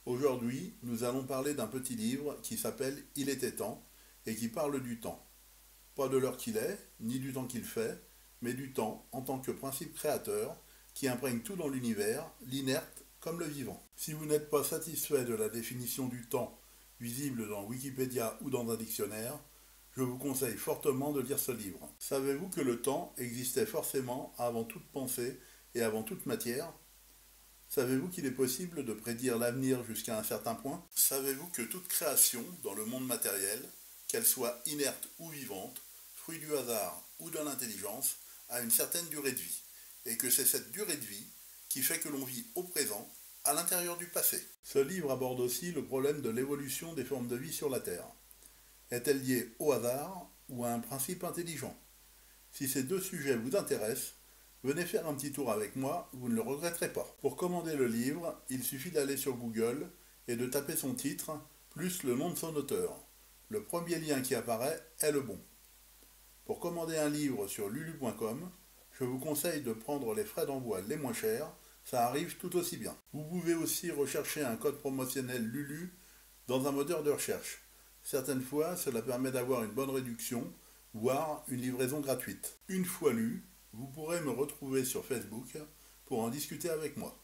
Aujourd'hui, nous allons parler d'un petit livre qui s'appelle Il était temps et qui parle du temps. Pas de l'heure qu'il est, ni du temps qu'il fait, mais du temps en tant que principe créateur qui imprègne tout dans l'univers, l'inerte comme le vivant. Si vous n'êtes pas satisfait de la définition du temps visible dans Wikipédia ou dans un dictionnaire, je vous conseille fortement de lire ce livre. Savez-vous que le temps existait forcément avant toute pensée et avant toute matière? Savez-vous qu'il est possible de prédire l'avenir jusqu'à un certain point? Savez-vous que toute création dans le monde matériel, qu'elle soit inerte ou vivante, fruit du hasard ou de l'intelligence, a une certaine durée de vie, et que c'est cette durée de vie qui fait que l'on vit au présent, à l'intérieur du passé? Ce livre aborde aussi le problème de l'évolution des formes de vie sur la Terre. Est-elle liée au hasard ou à un principe intelligent? Si ces deux sujets vous intéressent, venez faire un petit tour avec moi, vous ne le regretterez pas. Pour commander le livre, il suffit d'aller sur Google et de taper son titre, plus le nom de son auteur. Le premier lien qui apparaît est le bon. Pour commander un livre sur lulu.com, je vous conseille de prendre les frais d'envoi les moins chers, ça arrive tout aussi bien. Vous pouvez aussi rechercher un code promotionnel Lulu dans un moteur de recherche. Certaines fois, cela permet d'avoir une bonne réduction, voire une livraison gratuite. Une fois lu, vous pourrez me retrouver sur Facebook pour en discuter avec moi.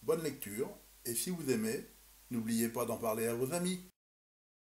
Bonne lecture, et si vous aimez, n'oubliez pas d'en parler à vos amis.